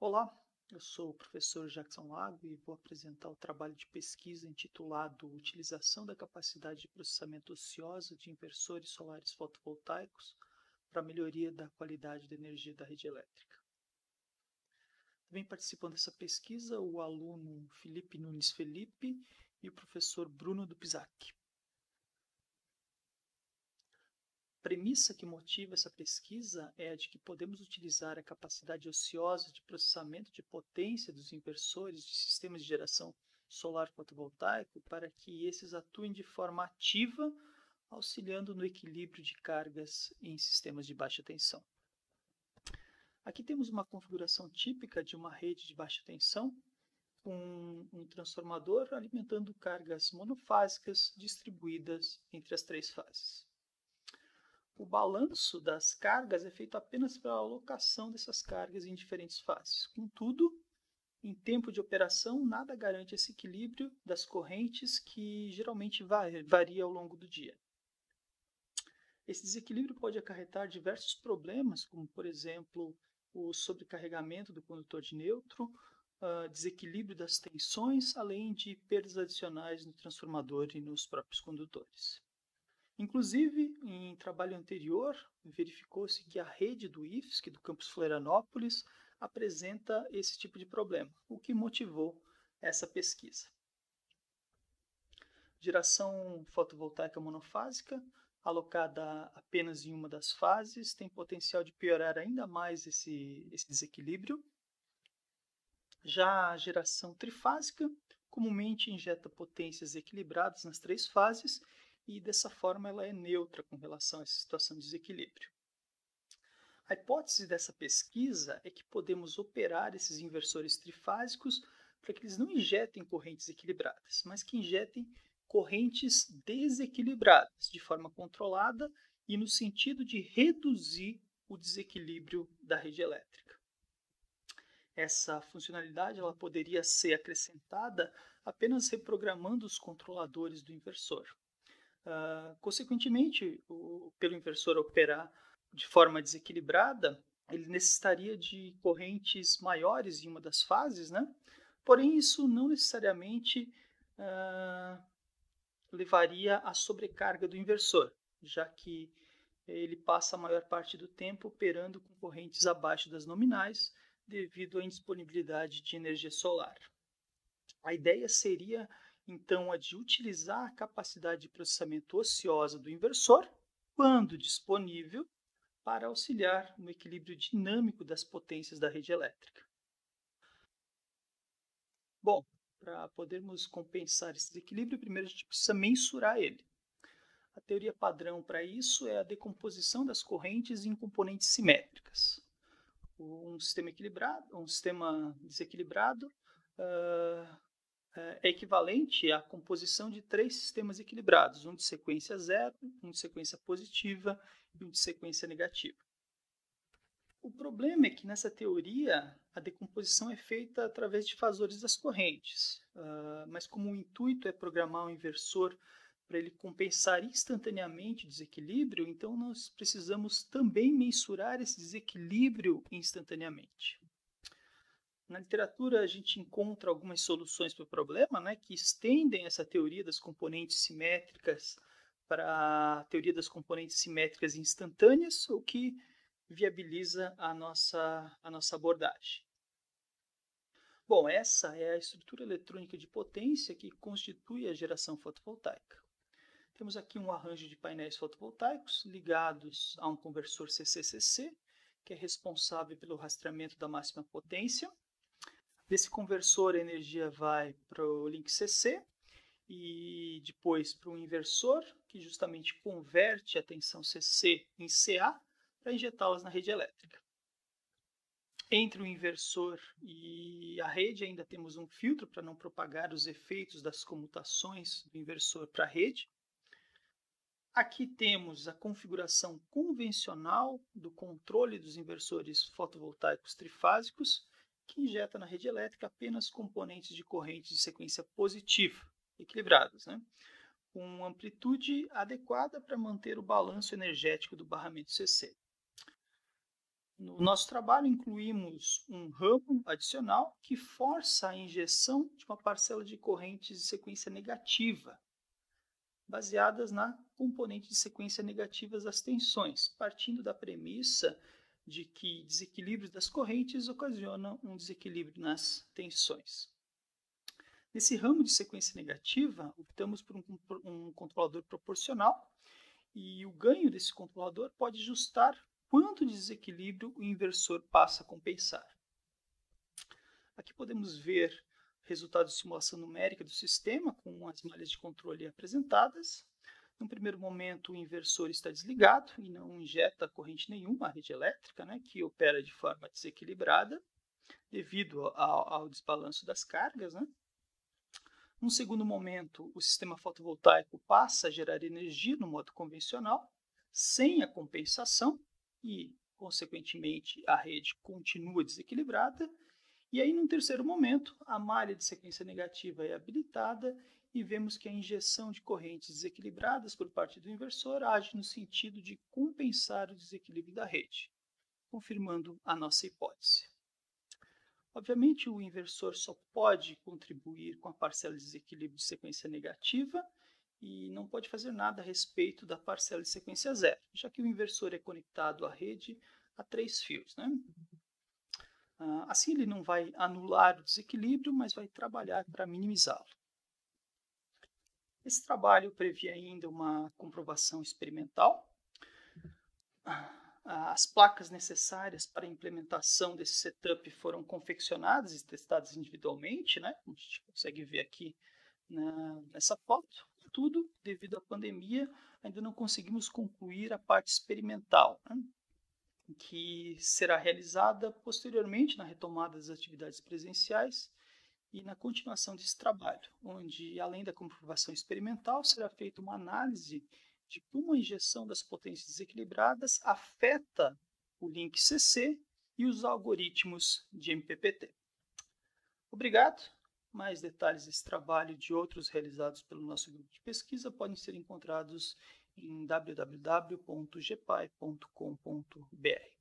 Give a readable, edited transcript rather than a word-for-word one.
Olá, eu sou o professor Jackson Lago e vou apresentar o trabalho de pesquisa intitulado Utilização da capacidade de processamento ociosa de inversores solares fotovoltaicos para melhoria da qualidade da energia da rede elétrica. Também participam dessa pesquisa o aluno Felipe Nunes Felipe e o professor Bruno Dupizac. A premissa que motiva essa pesquisa é a de que podemos utilizar a capacidade ociosa de processamento de potência dos inversores de sistemas de geração solar fotovoltaico para que esses atuem de forma ativa, auxiliando no equilíbrio de cargas em sistemas de baixa tensão. Aqui temos uma configuração típica de uma rede de baixa tensão, com um transformador alimentando cargas monofásicas distribuídas entre as três fases. O balanço das cargas é feito apenas pela alocação dessas cargas em diferentes fases. Contudo, em tempo de operação, nada garante esse equilíbrio das correntes que geralmente varia ao longo do dia. Esse desequilíbrio pode acarretar diversos problemas, como, por exemplo, o sobrecarregamento do condutor de nêutron, desequilíbrio das tensões, além de perdas adicionais no transformador e nos próprios condutores. Inclusive, em trabalho anterior, verificou-se que a rede do IFSC, do campus Florianópolis, apresenta esse tipo de problema, o que motivou essa pesquisa. Geração fotovoltaica monofásica, alocada apenas em uma das fases, tem potencial de piorar ainda mais esse desequilíbrio. Já a geração trifásica comumente injeta potências equilibradas nas três fases e dessa forma ela é neutra com relação a essa situação de desequilíbrio. A hipótese dessa pesquisa é que podemos operar esses inversores trifásicos para que eles não injetem correntes equilibradas, mas que injetem correntes desequilibradas de forma controlada e no sentido de reduzir o desequilíbrio da rede elétrica. Essa funcionalidade ela poderia ser acrescentada apenas reprogramando os controladores do inversor. Consequentemente, pelo inversor operar de forma desequilibrada, ele necessitaria de correntes maiores em uma das fases, né? Porém, isso não necessariamente levaria à sobrecarga do inversor, já que ele passa a maior parte do tempo operando com correntes abaixo das nominais devido à indisponibilidade de energia solar. A ideia seria então a de utilizar a capacidade de processamento ociosa do inversor, quando disponível, para auxiliar no equilíbrio dinâmico das potências da rede elétrica. Bom, para podermos compensar esse desequilíbrio, primeiro a gente precisa mensurar ele. A teoria padrão para isso é a decomposição das correntes em componentes simétricas. Um sistema desequilibrado é equivalente à composição de três sistemas equilibrados, um de sequência zero, um de sequência positiva e um de sequência negativa. O problema é que nessa teoria a decomposição é feita através de fasores das correntes, mas como o intuito é programar um inversor para ele compensar instantaneamente o desequilíbrio, então nós precisamos também mensurar esse desequilíbrio instantaneamente. Na literatura, a gente encontra algumas soluções para o problema, né, que estendem essa teoria das componentes simétricas para a teoria das componentes simétricas instantâneas, o que viabiliza a nossa abordagem. Bom, essa é a estrutura eletrônica de potência que constitui a geração fotovoltaica. Temos aqui um arranjo de painéis fotovoltaicos ligados a um conversor CC-CC, que é responsável pelo rastreamento da máxima potência. Desse conversor, a energia vai para o link CC e depois para um inversor, que justamente converte a tensão CC em CA para injetá-las na rede elétrica. Entre o inversor e a rede ainda temos um filtro para não propagar os efeitos das comutações do inversor para a rede. Aqui temos a configuração convencional do controle dos inversores fotovoltaicos trifásicos, que injeta na rede elétrica apenas componentes de corrente de sequência positiva, equilibradas, né? Com amplitude adequada para manter o balanço energético do barramento CC. No nosso trabalho, incluímos um ramo adicional que força a injeção de uma parcela de correntes de sequência negativa, baseadas na componente de sequência negativas das tensões, partindo da premissa de que desequilíbrios das correntes ocasionam um desequilíbrio nas tensões. Nesse ramo de sequência negativa, optamos por um controlador proporcional e o ganho desse controlador pode ajustar quanto de desequilíbrio o inversor passa a compensar. Aqui podemos ver resultados de simulação numérica do sistema com as malhas de controle apresentadas. No primeiro momento, o inversor está desligado e não injeta corrente nenhuma à rede elétrica, que opera de forma desequilibrada devido ao desbalanço das cargas. Num segundo momento, o sistema fotovoltaico passa a gerar energia no modo convencional, sem a compensação, e, consequentemente, a rede continua desequilibrada. E aí, num terceiro momento, a malha de sequência negativa é habilitada e vemos que a injeção de correntes desequilibradas por parte do inversor age no sentido de compensar o desequilíbrio da rede, confirmando a nossa hipótese. Obviamente, o inversor só pode contribuir com a parcela de desequilíbrio de sequência negativa e não pode fazer nada a respeito da parcela de sequência zero, já que o inversor é conectado à rede a 3 fios. Assim, ele não vai anular o desequilíbrio, mas vai trabalhar para minimizá-lo. Esse trabalho previa ainda uma comprovação experimental. As placas necessárias para a implementação desse setup foram confeccionadas e testadas individualmente, como a gente consegue ver aqui nessa foto. Tudo devido à pandemia, ainda não conseguimos concluir a parte experimental, que será realizada posteriormente na retomada das atividades presenciais e na continuação desse trabalho, onde, além da comprovação experimental, será feita uma análise de como a injeção das potências desequilibradas afeta o link CC e os algoritmos de MPPT. Obrigado. Mais detalhes desse trabalho e de outros realizados pelo nosso grupo de pesquisa podem ser encontrados em www.gpai.com.br.